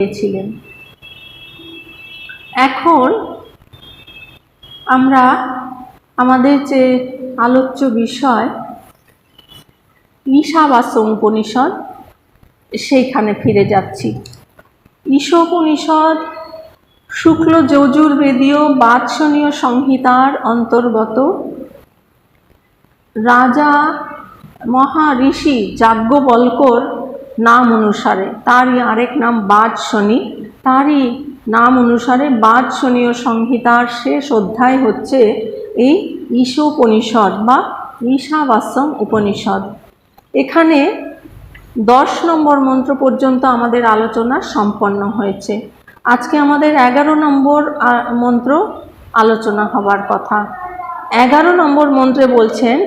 দিয়েছিলেন। এখন আমরা আমাদের যে আলোচ্য বিষয় ঈশাবাস্য উপনিষদ সেইখানে ফিরে যাচ্ছি। ঈশোপনিষদ শুক্ল যজুর্বেদীয় বাৎসনীয় সংহিতার অন্তর্গত রাজা মহাঋষি যাজ্ঞবল্ক্যর নাম অনুসারে, তারই আরেক নাম বাৎসনী, তারই নাম অনুসারে বাৎসনীয় সংহিতার শেষ অধ্যায় হচ্ছে এই ঈশোপনিষদ বা ঈশাবাস্যম উপনিষদ। এখানে 10 নম্বর মন্ত্র পর্যন্ত আমাদের আলোচনা সম্পন্ন হয়েছে। আজকে আমাদের 11 নম্বর মন্ত্র আলোচনা হবার কথা। 11 নম্বর মন্ত্রে বলছেন,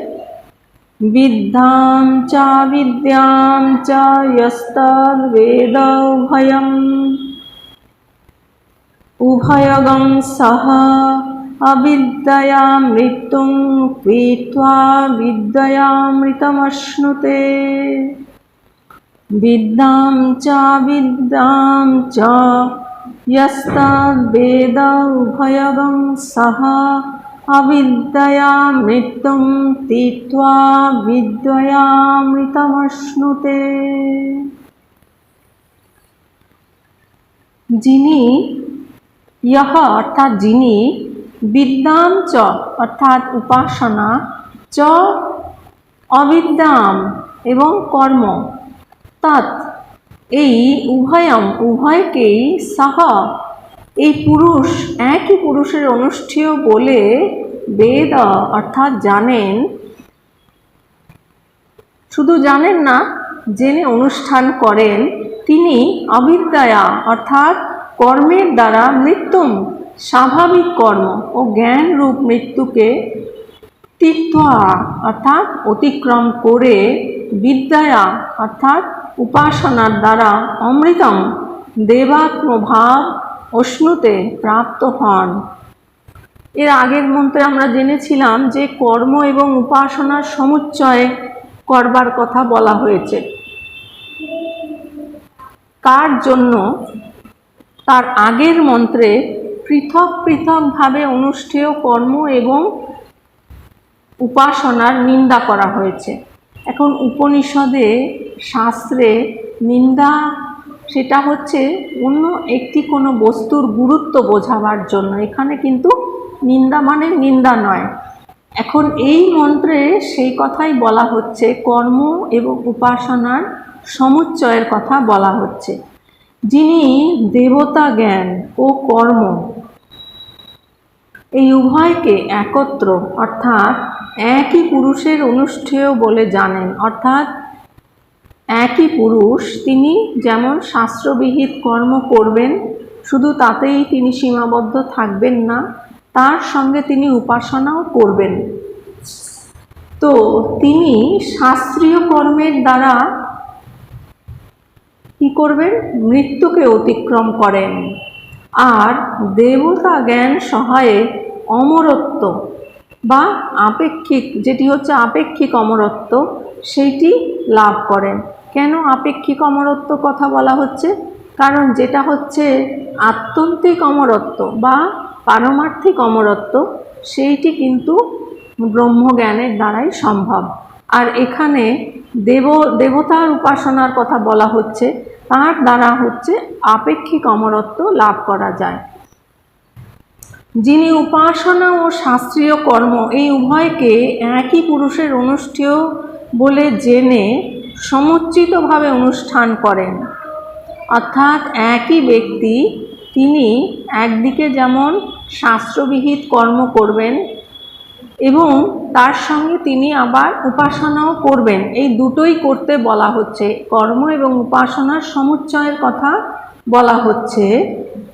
বিদ্যাম চা বিদ্যাম চা ইয়স্তদ বেদ উভয়গং সহ অবিদ্যয়া মৃত্যুং পীত্বা বিদ্যয়ামৃতমশ্নুতে। বিদ্যাম চ ইয়স্তদ বেদ উভয়গং সহ অবিদ্যয়া মৃত্যুং তীত্বা বিদ্যয়ামৃতমশ্নুতে। যিনি ইহ অর্থাৎ যিনি, বিদ্যাম চ অর্থাৎ উপাসনা, চ অবিদ্যাম এবং কর্ম, তৎ এই উভয়ম উভয়কেই, সহ এই পুরুষ একই পুরুষের অনুষ্ঠেয় বলে বেদ অর্থাৎ জানেন, শুধু জানেন না জেনে অনুষ্ঠান করেন, তিনি অবিদ্যয়া অর্থাৎ কর্মের দ্বারা মৃত্যুম স্বাভাবিক কর্ম ও জ্ঞান রূপ মৃত্যুকে তীত্বা অর্থাৎ অতিক্রম করে, বিদ্যয়া অর্থাৎ উপাসনার দ্বারা অমৃতম দেবাত্মভাব অশ্নুতে প্রাপ্ত হন। এর আগের মন্ত্রে আমরা জেনেছিলাম যে কর্ম এবং উপাসনার সমুচ্চয় করবার কথা বলা হয়েছে। কার জন্য? তার আগের মন্ত্রে পৃথক পৃথকভাবে অনুষ্ঠেয় কর্ম এবং উপাসনার নিন্দা করা হয়েছে। এখন উপনিষদে শাস্ত্রে নিন্দা সেটা হচ্ছে অন্য একটি কোনো বস্তুর গুরুত্ব বোঝাবার জন্য, এখানে কিন্তু নিন্দা মানে নিন্দা নয়। এখন এই মন্ত্রে সেই কথাই বলা হচ্ছে, কর্ম এবং উপাসনার সমুচ্চয়ের কথা বলা হচ্ছে। যিনি দেবতা জ্ঞান ও কর্ম এই উভয়কে একত্র অর্থাৎ একই পুরুষের অনুষ্ঠেয় বলে জানেন, অর্থাৎ একই পুরুষ, তিনি যেমন শাস্ত্রবিহিত কর্ম করবেন, শুধু তাতেই তিনি সীমাবদ্ধ থাকবেন না, তার সঙ্গে তিনি উপাসনাও করবেন। তো তিনি শাস্ত্রীয় কর্মের দ্বারা কি করবেন? মৃত্যুকে অতিক্রম করেন। আর দেবতা জ্ঞান সহায়ে অমরত্ব বা আপেক্ষিক, যেটি হচ্ছে আপেক্ষিক অমরত্ব, সেইটি লাভ করেন। কেন আপেক্ষিক অমরত্ব কথা বলা হচ্ছে? কারণ যেটা হচ্ছে আত্যন্তিক অমরত্ব বা পারমার্থিক অমরত্ব, সেইটি কিন্তু ব্রহ্মজ্ঞানের দ্বারাই সম্ভব। আর এখানে দেবতার উপাসনার কথা বলা হচ্ছে, তার দ্বারা হচ্ছে আপেক্ষিক অমরত্ব লাভ করা যায়। যিনি উপাসনা ও শাস্ত্রীয় কর্ম এই উভয়কে একই পুরুষের অনুষ্ঠেয় বলে জেনে সমুচিতভাবে অনুষ্ঠান করেন, অর্থাৎ একই ব্যক্তি, তিনি একদিকে যেমন শাস্ত্রবিহিত কর্ম করবেন এবং তার সঙ্গে তিনি আবার উপাসনাও করবেন, এই দুটোই করতে বলা হচ্ছে। কর্ম এবং উপাসনার সমুচ্চয়ের কথা বলা হচ্ছে।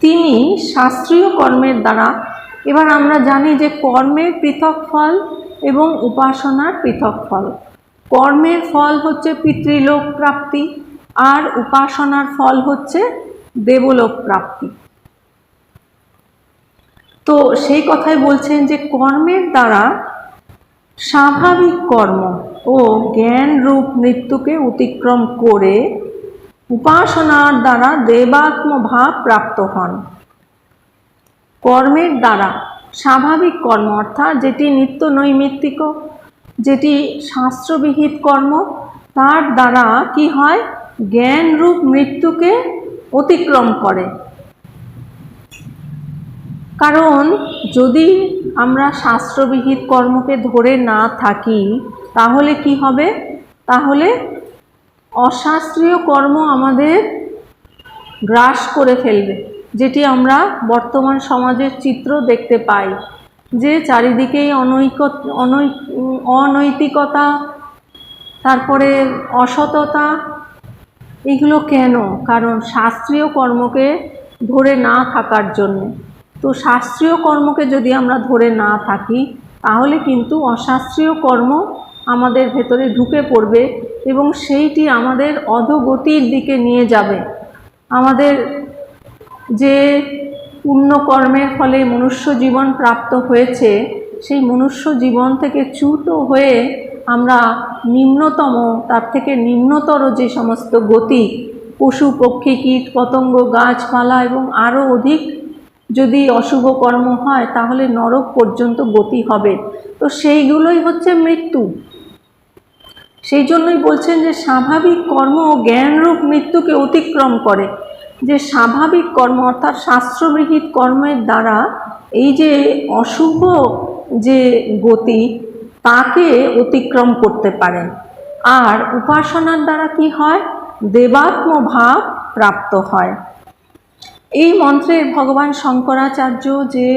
তিনি শাস্ত্রীয় কর্মের দ্বারা, এবার আমরা জানি যে কর্মের পৃথক ফল এবং উপাসনার পৃথক ফল। কর্মের ফল হচ্ছে পিতৃলোক প্রাপ্তি আর উপাসনার ফল হচ্ছে দেবলোক প্রাপ্তি। তো সেই কথাই বলছেন যে কর্মের দ্বারা স্বাভাবিক কর্ম ও জ্ঞান রূপ মৃত্যুকে অতিক্রম করে উপাসনার দ্বারা দেবাত্ম ভাব প্রাপ্ত হন। কর্মের দ্বারা স্বাভাবিক কর্ম অর্থাৎ যেটি নিত্য নৈমিত্তিক, যেটি শাস্ত্রবিহিত কর্ম, তার দ্বারা কি হয়, জ্ঞানরূপ মৃত্যুকে অতিক্রম করে। কারণ যদি আমরা শাস্ত্রবিহিত কর্মকে ধরে না থাকি তাহলে কি হবে, তাহলে অশাস্ত্রীয় কর্ম আমাদের গ্রাস করে ফেলবে, যেটি আমরা বর্তমান সমাজের চিত্র দেখতে পাই যে চারিদিকেই অনৈতিকতা, তারপরে অসততা, এগুলো কেন? কারণ শাস্ত্রীয় কর্মকে ধরে না থাকার জন্য। তো শাস্ত্রীয় কর্মকে যদি আমরা ধরে না থাকি তাহলে কিন্তু অশাস্ত্রীয় কর্ম আমাদের ভেতরে ঢুকে পড়বে এবং সেইটি আমাদের অধোগতির দিকে নিয়ে যাবে। আমাদের যে পুণ্যকর্মের ফলে মনুষ্য জীবন প্রাপ্ত হয়েছে, সেই মনুষ্য জীবন থেকে চ্যুত হয়ে আমরা নিম্নতম, তার থেকে নিম্নতর যে সমস্ত গতি, পশু পক্ষী কীট পতঙ্গ গাছপালা এবং আরও অধিক যদি অশুভ কর্ম হয় তাহলে নরক পর্যন্ত গতি হবে। তো সেইগুলোই হচ্ছে মৃত্যু। সেই জন্যই বলছেন যে স্বাভাবিক কর্ম ও জ্ঞানরূপ মৃত্যুকে অতিক্রম করে। যে স্বাভাবিক কর্ম অর্থাৎ শাস্ত্রবিহিত কর্মের দ্বারা এই যে অশুভ যে গতি তাকে অতিক্রম করতে পারেন। আর উপাসনার দ্বারা কি হয়, দেবাত্ম ভাব প্রাপ্ত হয়। এই মন্ত্রের ভগবান শঙ্করাচার্য যে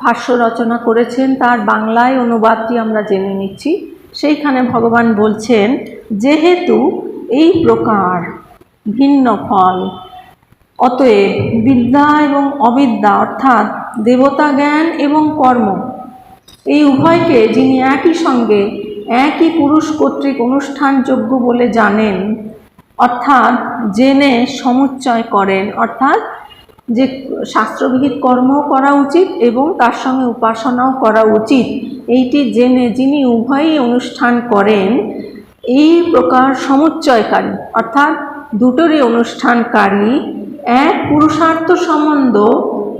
ভাষ্য রচনা করেছেন তার বাংলায় অনুবাদটি আমরা জেনে নিচ্ছি। সেইখানে ভগবান বলছেন, যেহেতু এই প্রকার ভিন্ন ফল, অতএব বিদ্যা এবং অবিদ্যা অর্থাৎ দেবতা জ্ঞান এবং কর্ম এই উভয়কে যিনি একই সঙ্গে একই পুরুষ কর্তৃক অনুষ্ঠানযোগ্য বলে জানেন, অর্থাৎ জেনে সমুচ্চয় করেন, অর্থাৎ যে শাস্ত্রবিহিত কর্মও করা উচিত এবং তার সঙ্গে উপাসনাও করা উচিত, এইটি জেনে যিনি উভয়ই অনুষ্ঠান করেন, এই প্রকার সমুচ্চয়কারী অর্থাৎ দুটোরই অনুষ্ঠানকারী এক পুরুষার্থ সম্বন্ধ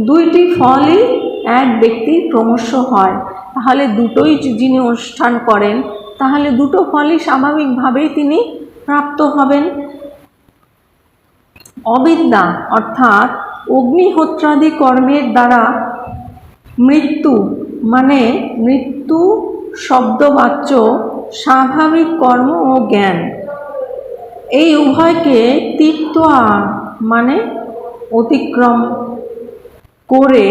দুইটি ফলই এক ব্যক্তির ক্রমশ হয়। তাহলে দুটোই যিনি অনুষ্ঠান করেন তাহলে দুটো ফলই স্বাভাবিকভাবেই তিনি প্রাপ্ত হবেন। অবিদ্যা অর্থাৎ অগ্নিহোত্রাদি কর্মের দ্বারা মৃত্যু মানে মৃত্যু শব্দবাচ্য স্বাভাবিক কর্ম ও জ্ঞান এই উভয়কে তীর্থা মানে অতিক্রম করে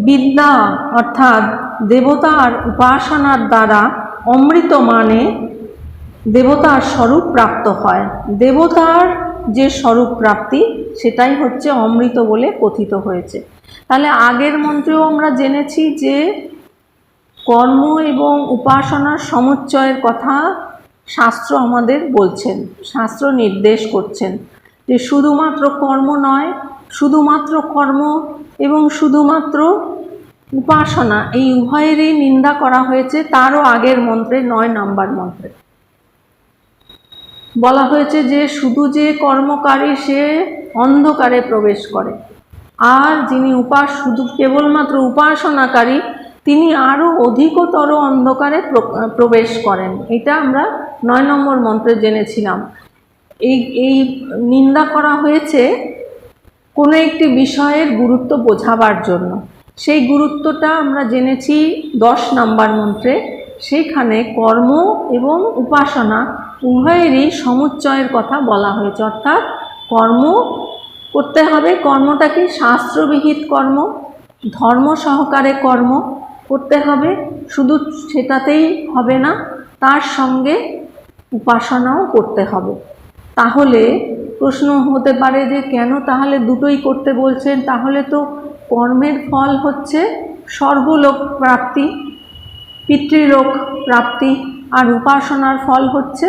বিদ্যা অর্থাৎ দেবতার উপাসনার দ্বারা অমৃত মানে দেবতার স্বরূপ প্রাপ্ত হয়। দেবতার যে স্বরূপ প্রাপ্তি সেটাই হচ্ছে অমৃত বলে কথিত হয়েছে। তাহলে আগের মন্ত্রেও আমরা জেনেছি যে কর্ম এবং উপাসনার সমুচ্চয়ের কথা শাস্ত্র আমাদের বলছেন, শাস্ত্র নির্দেশ করছেন যে শুধুমাত্র কর্ম নয়, শুধুমাত্র কর্ম এবং শুধুমাত্র উপাসনা এই উভয়েরই নিন্দা করা হয়েছে। তারও আগের মন্ত্রে 9 নম্বর মন্ত্রে বলা হয়েছে যে শুধু যে কর্মকারী সে অন্ধকারে প্রবেশ করে, আর যিনি শুধু কেবলমাত্র উপাসনাকারী তিনি আরও অধিকতর অন্ধকারে প্রবেশ করেন। এটা আমরা 9 নম্বর মন্ত্রে জেনেছিলাম। এই নিন্দা করা হয়েছে কোনো একটি বিষয়ের গুরুত্ব বোঝাবার জন্য। সেই গুরুত্বটা আমরা জেনেছি 10 নম্বর মন্ত্রে। সেইখানে কর্ম এবং উপাসনা উভয়েরই সমুচ্চয়ের কথা বলা হয়েছে, অর্থাৎ কর্ম করতে হবে। কর্মটা কি? শাস্ত্রবিহিত কর্ম, ধর্ম সহকারে কর্ম করতে হবে। শুধু সেটাতেই হবে না, তার সঙ্গে উপাসনাও করতে হবে। তাহলে প্রশ্ন হতে পারে যে কেন তাহলে দুটোই করতে বলছেন? তাহলে তো কর্মের ফল হচ্ছে স্বর্গলোক প্রাপ্তি, পিতৃলোক প্রাপ্তি, আর উপাসনার ফল হচ্ছে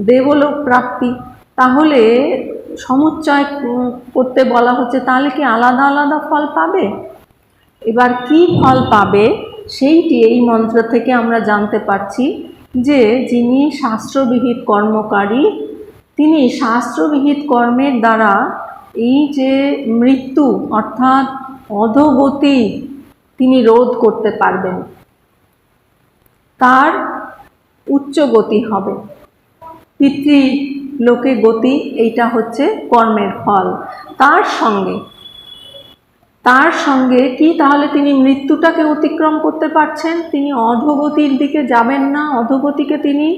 দেবলোক প্রাপ্তি। তাহলে সমুচ্চয় করতে বলা হচ্ছে, তাহলে কি আলাদা আলাদা ফল পাবে? এবার কি ফল পাবে সেইটি এই মন্ত্র থেকে আমরা জানতে পারছি যে যিনি শাস্ত্রবিহিত কর্মকারী তিনি শাস্ত্রবিহিত কর্মের দ্বারা এই যে মৃত্যু অর্থাৎ অধোগতি তিনি রোধ করতে পারবেন, তার উচ্চ গতি হবে। পিতৃলোকে গতি, এইটা হচ্ছে কর্মের ফল। তার সঙ্গে কি তাহলে তিনি মৃত্যুটাকে অতিক্রম করতে পারছেন, তিনি অধোগতির দিকে যাবেন না, অধোগতিকে তিনি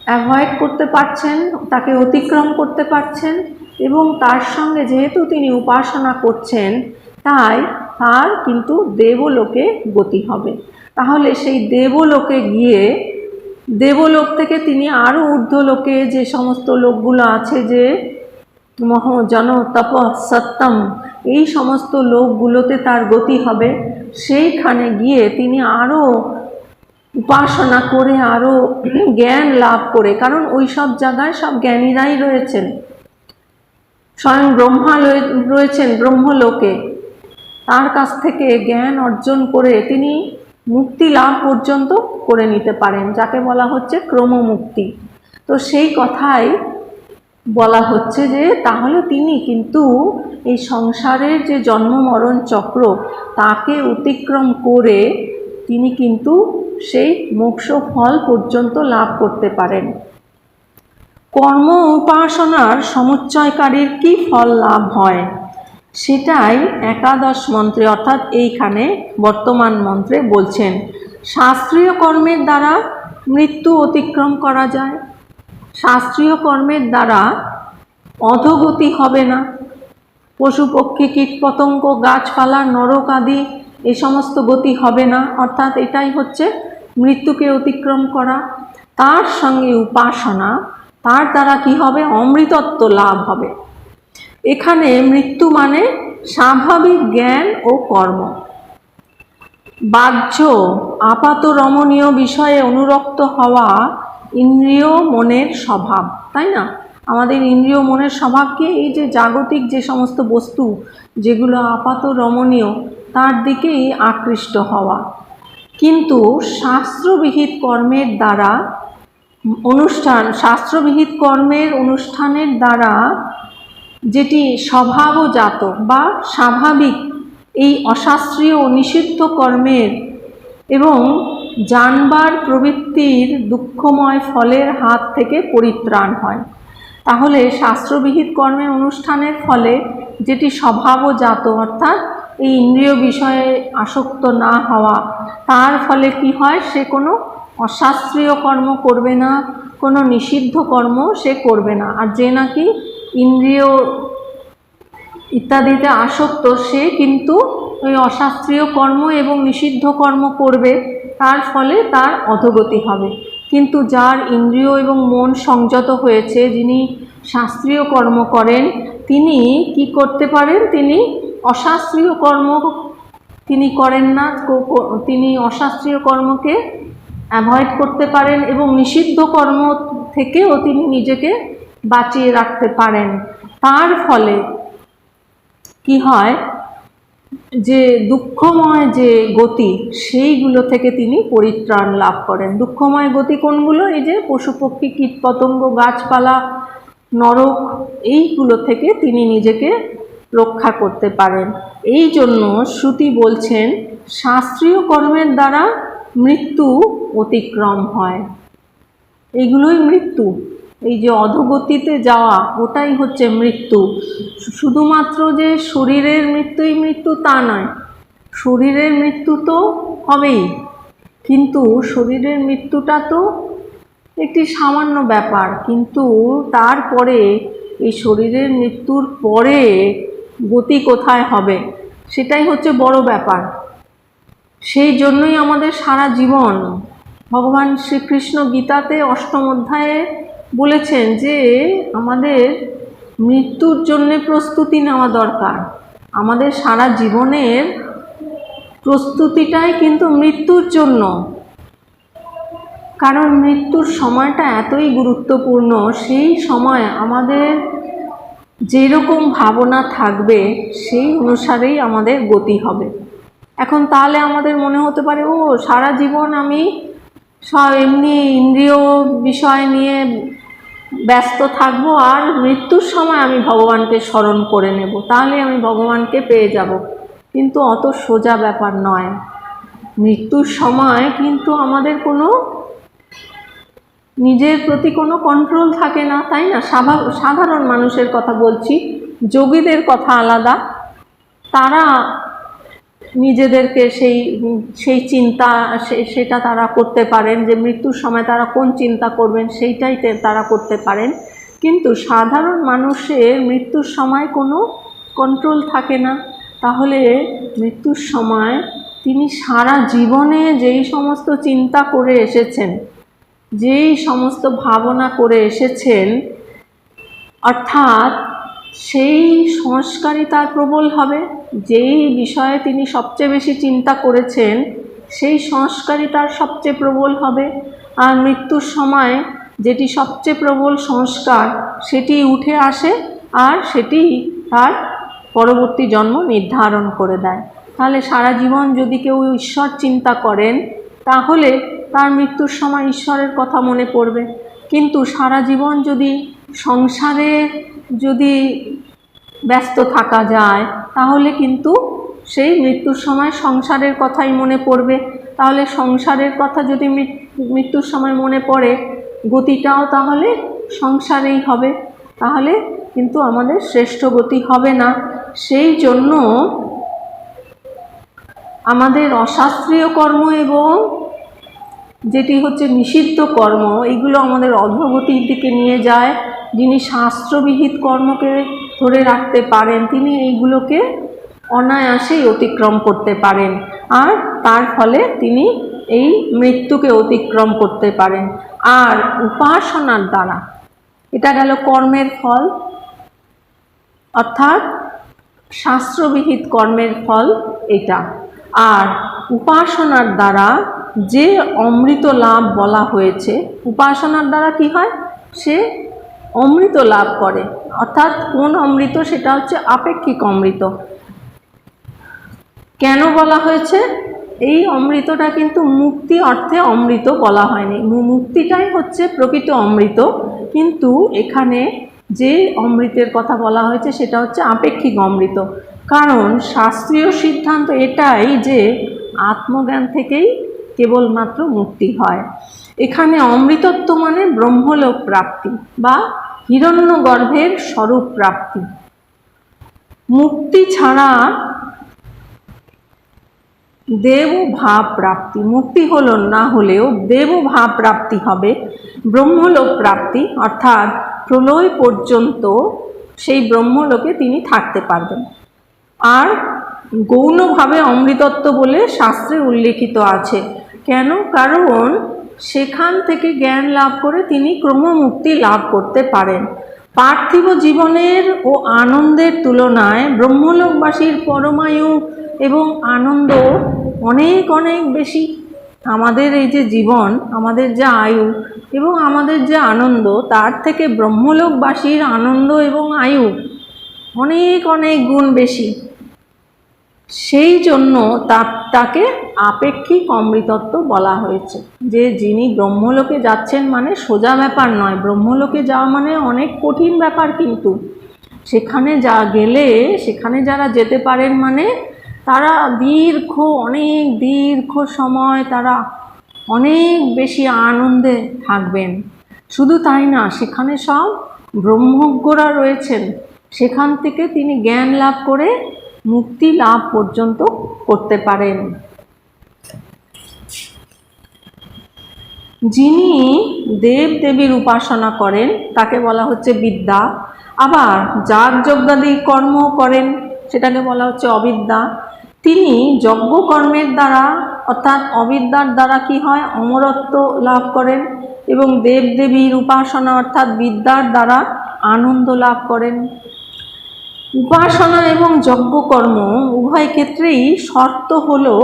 অ্যাভয়েড করতে পারছেন, তাকে অতিক্রম করতে পারছেন। এবং তার সঙ্গে যেহেতু তিনি উপাসনা করছেন, তাই তার কিন্তু দেবলোকে গতি হবে। তাহলে সেই দেবলোকে গিয়ে দেবলোক থেকে তিনি আরও ঊর্ধ্বলোকে যে সমস্ত লোকগুলো আছে, যে জন তপ সত্যম, এই সমস্ত লোকগুলোতে তার গতি হবে। সেইখানে গিয়ে তিনি আরও উপাসনা করে, আরও জ্ঞান লাভ করে, কারণ ওই সব জায়গায় সব জ্ঞানীরাই রয়েছেন, স্বয়ং ব্রহ্মা রয়েছেন ব্রহ্মলোকে। তার কাছ থেকে জ্ঞান অর্জন করে তিনি মুক্তি লাভ পর্যন্ত করে নিতে পারেন, যাকে বলা হচ্ছে ক্রমমুক্তি। তো সেই কথাই বলা হচ্ছে যে তাহলে তিনি কিন্তু এই সংসারের যে জন্ম মরণ চক্র, তাকে অতিক্রম করে তিনি কিন্তু সেই মোক্ষ ফল পর্যন্ত লাভ করতে পারেন। কর্ম উপাসনার সমুচ্চয়কারীর কি ফল লাভ হয়, সেটাই একাদশ মন্ত্রে অর্থাৎ এইখানে বর্তমান মন্ত্রে বলছেন। শাস্ত্রীয় কর্মের দ্বারা মৃত্যু অতিক্রম করা যায়, শাস্ত্রীয় কর্মের দ্বারা অধোগতি হবে না, পশু পক্ষী কীটপতঙ্গ গাছপালা নরক আদি এই সমস্ত গতি হবে না, অর্থাৎ এটাই হচ্ছে মৃত্যুকে অতিক্রম করা। তার সঙ্গে উপাসনা, তার দ্বারা কি হবে, অমৃতত্ব লাভ হবে। এখানে মৃত্যু মানে স্বাভাবিক জ্ঞান ও কর্ম, বাহ্য আপাত রমণীয় বিষয়ে অনুরক্ত হওয়া ইন্দ্রিয় মনের স্বভাব, তাই না? আমাদের ইন্দ্রিয় মনের স্বভাব কি, এই যে জাগতিক যে সমস্ত বস্তু যেগুলো আপাত রমণীয়, তার দিকেই আকৃষ্ট হওয়া। কিন্তু শাস্ত্রবিহিত কর্মের দ্বারা শাস্ত্রবিহিত কর্মের অনুষ্ঠানের দ্বারা যেটি স্বভাবজাত বা স্বাভাবিক এই অশাস্ত্রীয় ও নিষিদ্ধ কর্মের এবং জানবার প্রবৃত্তির দুঃখময় ফলের হাত থেকে পরিত্রাণ হয়। তাহলে শাস্ত্রবিহিত কর্মের অনুষ্ঠানের ফলে যেটি স্বভাবজাত, অর্থাৎ এই ইন্দ্রিয় বিষয়ে আসক্ত না হওয়া, তার ফলে কি হয়, সে কোনো অশাস্ত্রীয় কর্ম করবে না, কোনো নিষিদ্ধ কর্ম সে করবে না। আর যে নাকি ইন্দ্রিয় ইত্যাদিতে আসক্ত, সে কিন্তু ওই অশাস্ত্রীয় কর্ম এবং নিষিদ্ধ কর্ম করবে, তার ফলে তার অধোগতি হবে। কিন্তু যার ইন্দ্রিয় এবং মন সংযত হয়েছে, যিনি শাস্ত্রীয় কর্ম করেন, তিনি কি করতে পারেন, তিনি অশাস্ত্রীয় কর্ম তিনি করেন না, তিনি অশাস্ত্রীয় কর্মকে অ্যাভয়েড করতে পারেন এবং নিষিদ্ধ কর্ম থেকেও তিনি নিজেকে বাঁচিয়ে রাখতে পারেন। তার ফলে কি হয়, যে দুঃখময় যে গতি, সেইগুলো থেকে তিনি পরিত্রাণ লাভ করেন। দুঃখময় গতি কোনগুলো, এই যে পশু পক্ষী কীটপতঙ্গ গাছপালা নরক, এইগুলো থেকে তিনি নিজেকে রক্ষা করতে পারেন। এই জন্য শ্রুতি বলছেন শাস্ত্রীয় কর্মের দ্বারা মৃত্যু অতিক্রম হয়। এইগুলোই মৃত্যু, এই যে অধোগতিতে যাওয়া, ওটাই হচ্ছে মৃত্যু। শুধুমাত্র যে শরীরের মৃত্যুই মৃত্যু তা নয়, শরীরের মৃত্যু তো হবেই, কিন্তু শরীরের মৃত্যুটা তো একটি সামান্য ব্যাপার, কিন্তু তারপরে এই শরীরের মৃত্যুর পরে গতি কোথায় হবে, সেটাই হচ্ছে বড় ব্যাপার। সেই জন্যই আমাদের সারা জীবন ভগবান শ্রীকৃষ্ণ গীতাতে ৮ম অধ্যায়ে বলেছেন যে আমাদের মৃত্যুর জন্যে প্রস্তুতি নেওয়া দরকার। আমাদের সারা জীবনের প্রস্তুতিটাই কিন্তু মৃত্যুর জন্য, কারণ মৃত্যুর সময়টা এতই গুরুত্বপূর্ণ। সেই সময় আমাদের যেরকম ভাবনা থাকবে, সেই অনুসারেই আমাদের গতি হবে। এখন তাহলে আমাদের মনে হতে পারে, ও সারা জীবন আমি এমনি ইন্দ্রিয় বিষয় নিয়ে ব্যস্ত থাকবো আর মৃত্যুর সময় আমি ভগবানকে স্মরণ করে নেব, তাহলে আমি ভগবানকে পেয়ে যাব। কিন্তু অত সোজা ব্যাপার নয়। মৃত্যুর সময় কিন্তু আমাদের কোনো নিজের প্রতি কোনো কন্ট্রোল থাকে না, তাই না? সাধারণ মানুষের কথা বলছি, যোগীদের কথা আলাদা। তারা নিজেদেরকে সেই চিন্তা সেটা তারা করতে পারেন, যে মৃত্যুর সময় তারা কোন চিন্তা করবেন সেইটাই তারা করতে পারেন। কিন্তু সাধারণ মানুষের মৃত্যুর সময় কোনো কন্ট্রোল থাকে না। তাহলে মৃত্যুর সময় তিনি সারা জীবনে যেই সমস্ত চিন্তা করে এসেছেন, যেই সমস্ত ভাবনা করে এসেছেন, অর্থাৎ সেই সংস্কারই তার প্রবল হবে। যেই বিষয়ে তিনি সবচেয়ে বেশি চিন্তা করেছেন সেই সংস্কারই তার সবচেয়ে প্রবল হবে। আর মৃত্যুর সময় যেটি সবচেয়ে প্রবল সংস্কার সেটি উঠে আসে, আর সেটি তার পরবর্তী জন্ম নির্ধারণ করে দেয়। তাহলে সারা জীবন যদি কেউ ঈশ্বর চিন্তা করেন, তাহলে তার মৃত্যুর সময় ঈশ্বরের কথা মনে পড়বে। কিন্তু সারা জীবন যদি সংসারে ব্যস্ত থাকা যায়, তাহলে কিন্তু সেই মৃত্যুর সময় সংসারের কথাই মনে পড়বে। তাহলে সংসারের কথা যদি মৃত্যুর সময় মনে পড়ে, গতিটাও তাহলে সংসারেই হবে। তাহলে কিন্তু আমাদের শ্রেষ্ঠ গতি হবে না। সেই জন্য আমাদের অশাস্ত্রীয় কর্ম এবং যেটি হচ্ছে নিষিদ্ধ কর্ম, এগুলো আমাদের অধোগতির দিকে নিয়ে যায়। যিনি শাস্ত্রবিহিত কর্মকে ধরে রাখতে পারেন, তিনি এইগুলোকে অনায়াসেই অতিক্রম করতে পারেন, আর তার ফলে তিনি এই মৃত্যুকে অতিক্রম করতে পারেন। আর উপাসনার দ্বারা, এটা গেল কর্মের ফল, অর্থাৎ শাস্ত্রবিহিত কর্মের ফল এটা। আর উপাসনার দ্বারা যে অমৃত লাভ বলা হয়েছে, উপাসনার দ্বারা কি হয়? সে অমৃত লাভ করে। অর্থাৎ কোন অমৃত? সেটা হচ্ছে আপেক্ষিক অমৃত। কেন বলা হয়েছে? এই অমৃতটা কিন্তু মুক্তি অর্থে অমৃত বলা হয়নি। মুক্তিটাই হচ্ছে প্রকৃত অমৃত, কিন্তু এখানে যে অমৃতের কথা বলা হয়েছে সেটা হচ্ছে আপেক্ষিক অমৃত। কারণ শাস্ত্রীয় সিদ্ধান্ত এটাই যে আত্মজ্ঞান থেকেই কেবলমাত্র মুক্তি হয়। এখানে অমৃতত্ব মানে ব্রহ্মলোক প্রাপ্তি বা হিরণ্যগর্ভের স্বরূপ প্রাপ্তি। মুক্তি ছাড়া দেব ভাব প্রাপ্তি, মুক্তি হলো না হলেও দেব ভাব প্রাপ্তি হবে, ব্রহ্মলোক প্রাপ্তি, অর্থাৎ প্রলয় পর্যন্ত সেই ব্রহ্মলোকে তিনি থাকতে পারবেন। আর গৌণভাবে অমৃতত্ব বলে শাস্ত্রে উল্লেখিত আছে। কেন? কারণ সেখান থেকে জ্ঞান লাভ করে তিনি ক্রমমুক্তি লাভ করতে পারেন। পার্থিব জীবনের ও আনন্দের তুলনায় ব্রহ্মলোকবাসীর পরমায়ু এবং আনন্দ অনেক অনেক বেশি। আমাদের এই যে জীবন, আমাদের যে আয়ু এবং আমাদের যে আনন্দ, তার থেকে ব্রহ্মলোকবাসীর আনন্দ এবং আয়ু অনেক অনেক গুণ বেশি। সেই জন্য তাকে আপেক্ষিক অমৃতত্ব বলা হয়েছে। যে যিনি ব্রহ্মলোকে যাচ্ছেন মানে সোজা ব্যাপার নয়, ব্রহ্মলোকে যাওয়া মানে অনেক কঠিন ব্যাপার। কিন্তু সেখানে গেলে, সেখানে যারা যেতে পারেন মানে তারা অনেক দীর্ঘ সময় তারা অনেক বেশি আনন্দে থাকবেন। শুধু তাই না, সেখানে সব ব্রহ্মজ্ঞরা রয়েছেন, সেখান থেকে তিনি জ্ঞান লাভ করে মুক্তি লাভ পর্যন্ত করতে পারেন। যিনি দেব দেবীর উপাসনা করেন তাকে বলা হচ্ছে বিদ্যা। আবার যাগ যজ্ঞাদি কর্ম করেন সেটাকে বলা হচ্ছে অবিদ্যা। তিনি যজ্ঞকর্মের দ্বারা অর্থাৎ অবিদ্যার দ্বারা কি হয়? অমরত্ব লাভ করেন, এবং দেব দেবীর উপাসনা অর্থাৎ বিদ্যার দ্বারা আনন্দ লাভ করেন। উপাসনা এবং যজ্ঞকর্ম উভয় ক্ষেত্রেই শর্ত হলো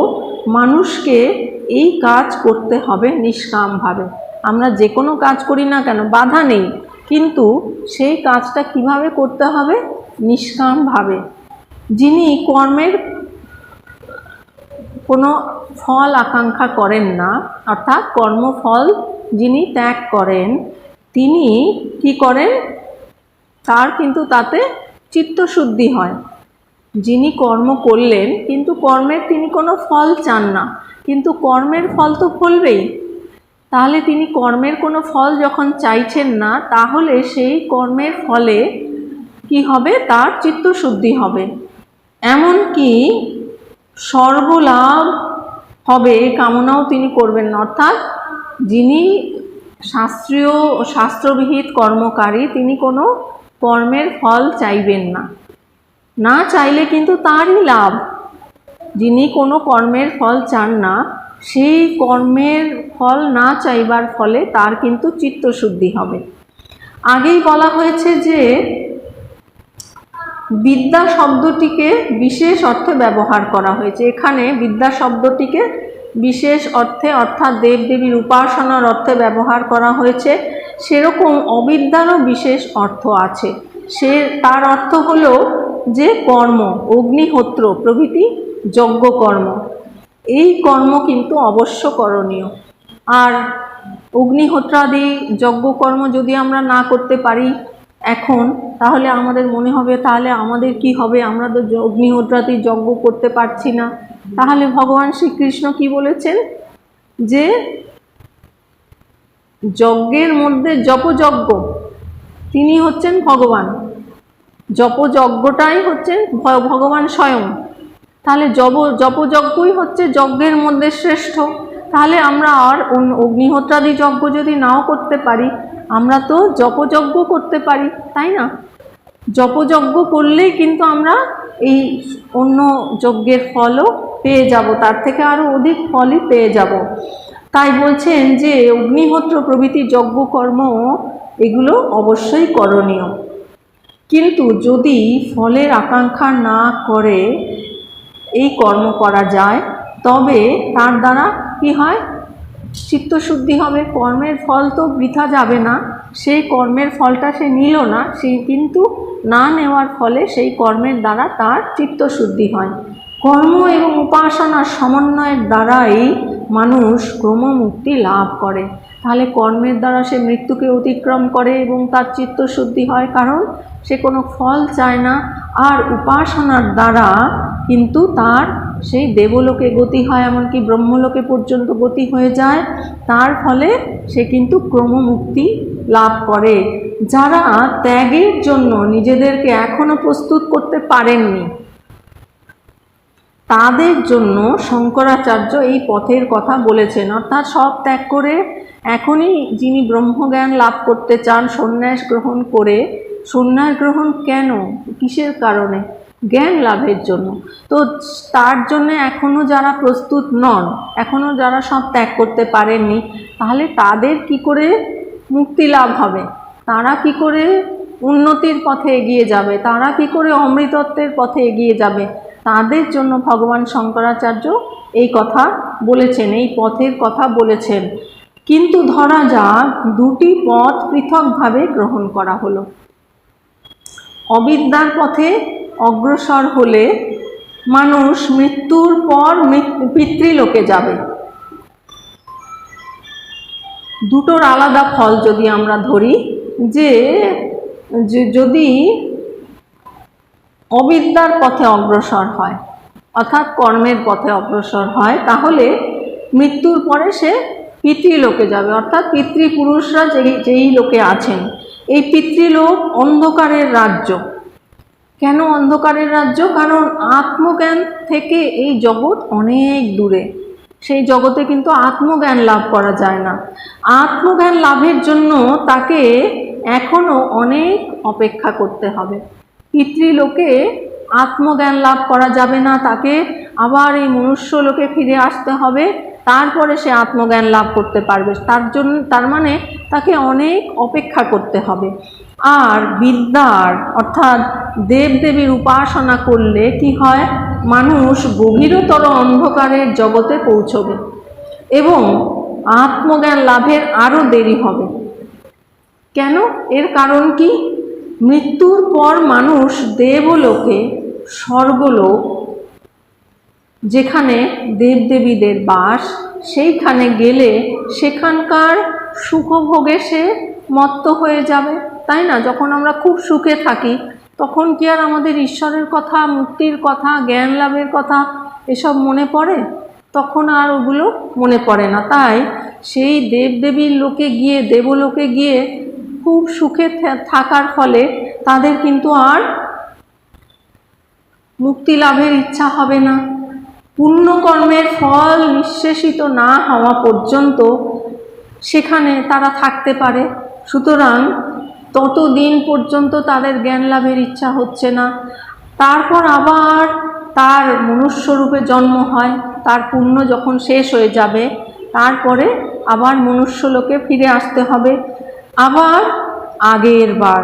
মানুষকে এই কাজ করতে হবে নিষ্কামভাবে। আমরা যে কোনো কাজ করি না কেন, বাধা নেই, কিন্তু সেই কাজটা কিভাবে করতে হবে? নিষ্কামভাবে। যিনি কর্মের কোনো ফল আকাঙ্ক্ষা করেন না, অর্থাৎ কর্মফল যিনি ত্যাগ করেন, তিনি কি করেন, তার কিন্তু তাতে চিত্তশুদ্ধি হয়। যিনি কর্ম করলেন কিন্তু কর্মের তিনি কোনো ফল চান না, কিন্তু কর্মের ফল তো ফলবেই, তাহলে তিনি কর্মের কোনো ফল যখন চাইছেন না, তাহলে সেই কর্মের ফলে কি হবে, তার চিত্তশুদ্ধি হবে। এমনকি সর্বলাভ হবে কামনাও তিনি করবেন না। অর্থাৎ যিনি শাস্ত্রবিহিত কর্মকারী, তিনি কোনো কর্মের ফল চাইবেন না, না চাইলে কিন্তু তারই লাভ। যিনি কোনো কর্মের ফল চান না, সেই কর্মের ফল না চাইবার ফলে তার কিন্তু চিত্তশুদ্ধি হবে। আগেই বলা হয়েছে যে বিদ্যা শব্দটিকে বিশেষ অর্থে ব্যবহার করা হয়েছে। এখানে বিদ্যা শব্দটিকে বিশেষ অর্থে অর্থাৎ দেবদেবীর উপাসনার অর্থে ব্যবহার করা হয়েছে। সেরকম অবিদ্যারও বিশেষ অর্থ আছে। তার অর্থ হলো যে কর্ম, অগ্নিহোত্র প্রভৃতি যজ্ঞকর্ম, এই কর্ম কিন্তু অবশ্য করণীয়। আর অগ্নিহোত্রাদি যজ্ঞকর্ম যদি আমরা না করতে পারি এখন, তাহলে আমাদের মনে হবে তাহলে আমাদের কি হবে, আমরা তো অগ্নিহোত্রাদি যজ্ঞ করতে পারছি না। তাহলে ভগবান শ্রীকৃষ্ণ কি বলেছেন, যে যজ্ঞের মধ্যে জপযজ্ঞ, তিনি হচ্ছেন ভগবান, জপযজ্ঞটাই হচ্ছে ভগবান স্বয়ং। তাহলে জপযজ্ঞই হচ্ছে যজ্ঞের মধ্যে শ্রেষ্ঠ। তাহলে আমরা আর অগ্নিহোত্রাদি যজ্ঞ যদি নাও করতে পারি, আমরা তো জপযজ্ঞ করতে পারি, তাই না? জপযজ্ঞ করলেই কিন্তু আমরা এই অন্য যজ্ঞের ফলও পেয়ে যাব, তার থেকে আরও অধিক ফলই পেয়ে যাব। তাই বলছেন যে অগ্নিহোত্র প্রভৃতি যজ্ঞকর্ম এগুলো অবশ্যই করণীয়। কিন্তু যদি ফলের আকাঙ্ক্ষা না করে এই কর্ম করা যায়, তবে তার দ্বারা কি হয়, চিত্তশুদ্ধি হবে। কর্মের ফল তো বৃথা যাবে না, সেই কর্মের ফলটা সে নিল না, সেই কিন্তু না নেওয়ার ফলে সেই কর্মের দ্বারা তার চিত্তশুদ্ধি হয়। কর্ম এবং উপাসনার সমন্বয়ের দ্বারাই মানুষ ক্রমমুক্তি লাভ করে। তাহলে কর্মের দ্বারা সে মৃত্যুকে অতিক্রম করে এবং তার চিত্তশুদ্ধি হয়, কারণ সে কোনো ফল চায় না। আর উপাসনার দ্বারা কিন্তু তার সেই দেবলোকে গতি হয়, এমনকি ব্রহ্মলোকে পর্যন্ত গতি হয়ে যায়। তার ফলে সে কিন্তু ক্রমমুক্তি লাভ করে। যারা ত্যাগের জন্য নিজেদেরকে এখনো প্রস্তুত করতে পারেননি, তাদের জন্য শঙ্করাচার্য এই পথের কথা বলেছেন। অর্থাৎ সব ত্যাগ করে এখনই যিনি ব্রহ্মজ্ঞান লাভ করতে চান, সন্ন্যাস গ্রহণ করে, সন্ন্যাস গ্রহণ কেন, কিসের কারণে? জ্ঞান লাভের জন্য। তো তার জন্য এখনও যারা প্রস্তুত নন, এখনও যারা সব ত্যাগ করতে পারেননি, তাহলে তাদের কি করে মুক্তি লাভ হবে? তারা কি করে উন্নতির পথে এগিয়ে যাবে? তারা কি করে অমৃতত্বের পথে এগিয়ে যাবে? তাদের জন্য ভগবান শঙ্করাচার্য এই কথা বলেছেন, এই পথের কথা বলেছেন। কিন্তু ধরা যাক দুটি পথ পৃথকভাবে গ্রহণ করা হলো। অবিদ্যার পথে অগ্রসর হলে মানুষ মৃত্যুর পর পিতৃলোকে যাবে। দুটোর আলাদা ফল যদি আমরা ধরি, যে যদি অবিদ্যার পথে অগ্রসর হয়, অর্থাৎ কর্মের পথে অগ্রসর হয়, তাহলে মৃত্যুর পরে সে পিতৃলোকে যাবে। অর্থাৎ পিতৃপুরুষরা যেই লোকে আছেন, এই পিতৃলোক অন্ধকারের রাজ্য। কেন অন্ধকারের রাজ্য? কারণ আত্মজ্ঞান থেকে এই জগৎ অনেক দূরে, সেই জগতে কিন্তু আত্মজ্ঞান লাভ করা যায় না। আত্মজ্ঞান লাভের জন্য তাকে এখনো অনেক অপেক্ষা করতে হবে। পিতৃলোকে আত্মজ্ঞান লাভ করা যাবে না, তাকে আবার এই মনুষ্য লোকে ফিরে আসতে হবে, তারপরে সে আত্মজ্ঞান লাভ করতে পারবে। তার মানে তাকে অনেক অপেক্ষা করতে হবে। আর বিদ্যার অর্থাৎ দেবদেবীর উপাসনা করলে কি হয়, মানুষ গভীরতর অন্ধকারের জগতে পৌঁছবে এবং আত্মজ্ঞান লাভের আরও দেরি হবে। কেন? এর কারণ কি? মৃত্যুর পর মানুষ দেবলোকে, স্বর্গলোক, যেখানে দেবদেবীদের বাস, সেইখানে গেলে সেখানকার সুখভোগে সে মত্ত হয়ে যাবে, তাই না? যখন আমরা খুব সুখে থাকি তখন কি আর আমাদের ঈশ্বরের কথা, মুক্তির কথা, জ্ঞান লাভের কথা এসব মনে পড়ে? তখন আর ওগুলো মনে পড়ে না। তাই সেই দেবদেবীর লোকে গিয়ে, দেবলোকে গিয়ে খুব সুখে থাকার ফলে তাদের কিন্তু আর মুক্তি লাভের ইচ্ছা হবে না। পুণ্যকর্মের ফল নিঃশেষিত না হওয়া পর্যন্ত সেখানে তারা থাকতে পারে। সুতরাং ততদিন পর্যন্ত তাদের জ্ঞান লাভের ইচ্ছা হচ্ছে না। তারপর আবার তার মনুষ্যরূপে জন্ম হয়, তার পুণ্য যখন শেষ হয়ে যাবে তারপরে আবার মনুষ্যলোকে ফিরে আসতে হবে, আবার আগের বার,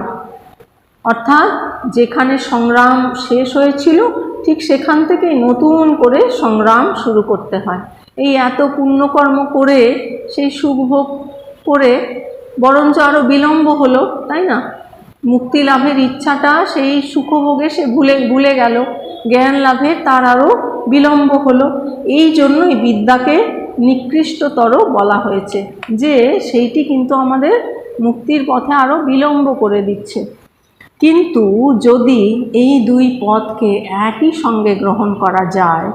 অর্থাৎ যেখানে সংগ্রাম শেষ হয়েছিল ঠিক সেখান থেকে নতুন করে সংগ্রাম শুরু করতে হয়। এই এত পুণ্যকর্ম করে সেই সুখ ভোগ করে বরঞ্চ আরও বিলম্ব হলো, তাই না? মুক্তি লাভের ইচ্ছাটা সেই সুখভোগে সে ভুলে গেল, জ্ঞান লাভে তার আরও বিলম্ব হলো। এই জন্যই বিদ্যাকে নিকৃষ্টতর বলা হয়েছে, যে সেইটি কিন্তু আমাদের মুক্তির পথে আরও বিলম্ব করে দিচ্ছে। কিন্তু যদি এই দুই পথকে একই সঙ্গে গ্রহণ করা যায়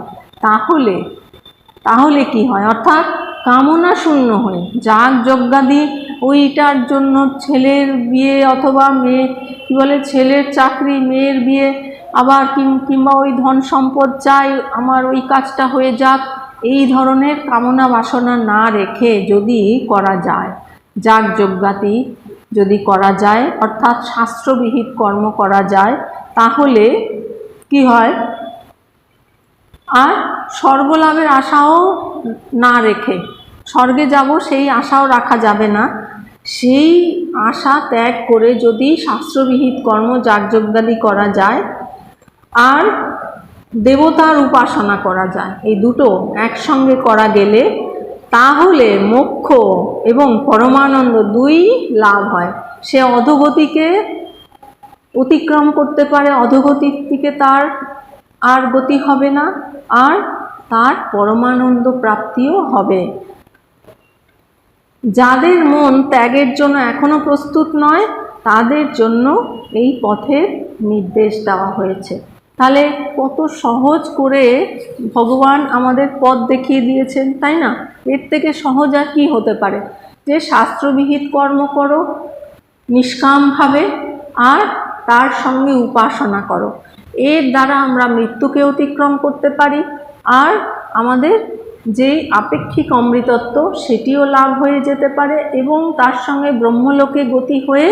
তাহলে কি হয়? অর্থাৎ কামনা শূন্য হয়ে যাগ যজ্ঞাদি, ওইটার জন্য ছেলের বিয়ে অথবা মেয়ে কী বলে ছেলের চাকরি, মেয়ের বিয়ে, আবার কিংবা ওই ধন সম্পদ চাই, আমার ওই কাজটা হয়ে যাক, এই ধরনের কামনা বাসনা না রেখে যদি করা যায়, যাগ যজ্ঞাদি যদি করা যায়, অর্থাৎ শাস্ত্রবিহিত কর্ম করা যায়, তাহলে কি হয়? আর স্বর্গলাভের আশাও না রেখে, স্বর্গে যাব সেই আশাও রাখা যাবে না, সেই আশা ত্যাগ করে যদি শাস্ত্রবিহিত কর্ম যাগযজ্ঞাদি করা যায় আর দেবতার উপাসনা করা যায়, এই দুটো একসঙ্গে করা গেলে তাহলে মোক্ষ এবং পরমানন্দ দুই লাভ হয়। সে অধোগতিকে অতিক্রম করতে পারে, অধোগতির দিকে তার আর গতি হবে না, আর তার পরমানন্দ প্রাপ্তিও হবে। যাদের মন ত্যাগের জন্য এখনো প্রস্তুত নয় তাদের জন্য এই পথের নির্দেশ দেওয়া হয়েছে। তাহলে কত সহজ করে ভগবান আমাদের পথ দেখিয়ে দিয়েছেন, তাই না? এর থেকে সহজ আর কি হতে পারে? যে শাস্ত্রবিহিত কর্ম করো নিষ্কামভাবে, আর তার সঙ্গে উপাসনা করো। এর দ্বারা আমরা মৃত্যুকে অতিক্রম করতে পারি, আর আমাদের যে আপেক্ষিক অমৃতত্ব সেটিও লাভ হয়ে যেতে পারে, এবং তার সঙ্গে ব্রহ্মলোকে গতি হয়ে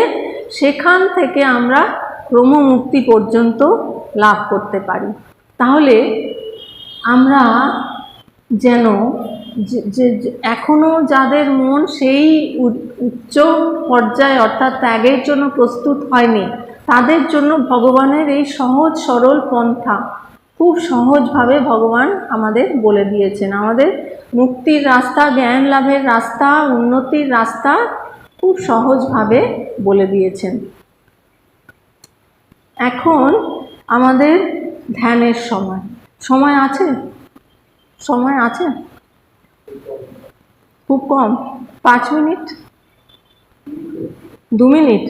সেখান থেকে আমরা ব্রহ্মমুক্তি পর্যন্ত লাভ করতে পারি। তাহলে আমরা যেন এখনো যাদের মন সেই উচ্চ পর্যায়ে অর্থাৎ ত্যাগের জন্য প্রস্তুত হয়নি, তাদের জন্য ভগবানের এই সহজ সরল পন্থা খুব সহজভাবে ভগবান আমাদের বলে দিয়েছেন। আমাদের মুক্তির রাস্তা, জ্ঞান লাভের রাস্তা, উন্নতির রাস্তা খুব সহজভাবে বলে দিয়েছেন। এখন আমাদের ধ্যানের সময় আছে? সময় আছে? খুব কম, 5 মিনিট, 2 মিনিট?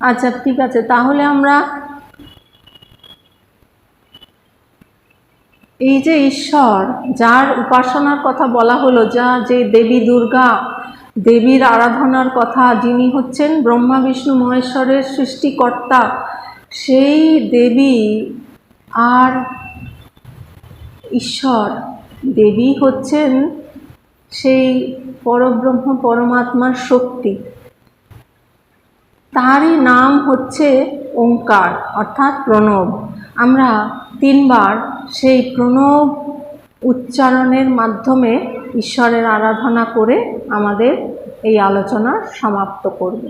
আচ্ছা ঠিক আছে, তাহলে আমরা এই যে ঈশ্বর যার উপাসনার কথা বলা হলো, যে দেবী দুর্গা, দেবীর আরাধনার কথা, যিনি হচ্ছেন ব্রহ্মা বিষ্ণু মহেশ্বরের সৃষ্টিকর্তা, সেই দেবী আর ঈশ্বর, দেবী হচ্ছেন সেই পরব্রহ্ম পরমাত্মার শক্তি, তারই নাম হচ্ছে ওঙ্কার অর্থাৎ প্রণব। আমরা 3 বার সেই প্রণব উচ্চারণের মাধ্যমে ঈশ্বরের আরাধনা করে আমাদের এই আলোচনা সমাপ্ত করব।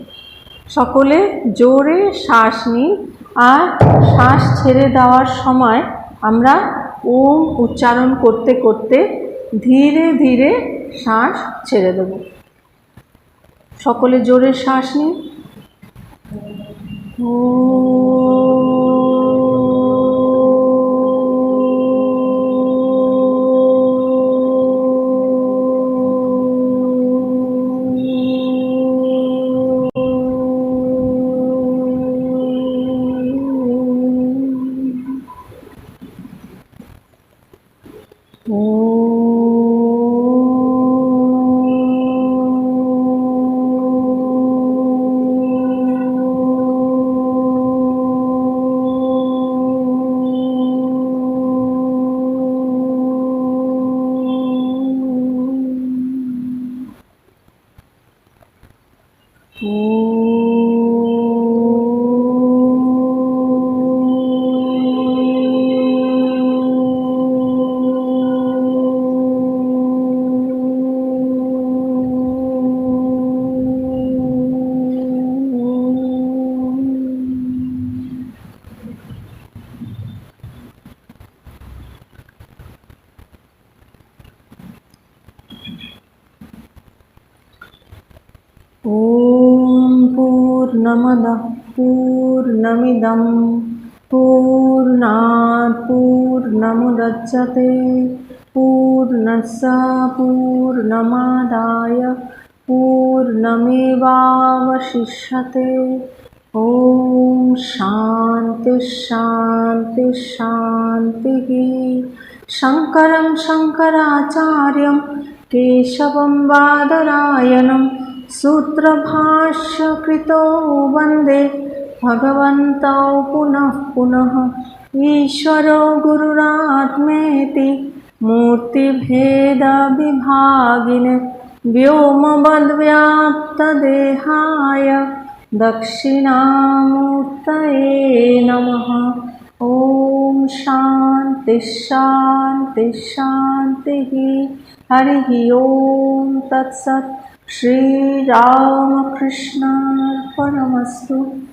সকলে জোরে শ্বাস নিন, আর শ্বাস ছেড়ে দেওয়ার সময় আমরা ওম উচ্চারণ করতে করতে ধীরে ধীরে শ্বাস ছেড়ে দেব। সকলে জোরে শ্বাস নিন। ॐ पूर्णमदः पूर्णमिदं पूर्णात् पूर्णमुदच्यते पूर्णस्य पूर्णमादाय पूर्णमेवावशिष्यते। ॐ शान्ति शान्ति शान्तिः। शङ्करं शङ्कराचार्यं केशवं बादरायणं सूत्रभाष्यकृतो वन्दे भगवन्तौ पुनः पुनः। ईश्वरो गुरुरात्मेति मूर्तिभेदविभागिने व्योमवद्व्याप्तदेहाय दक्षिणामूर्तये नमः। ॐ शान्ति शान्ति शान्तिः। हरिः ॐ तत्सत्। श्रीरामकृष्णार्पणमस्तु।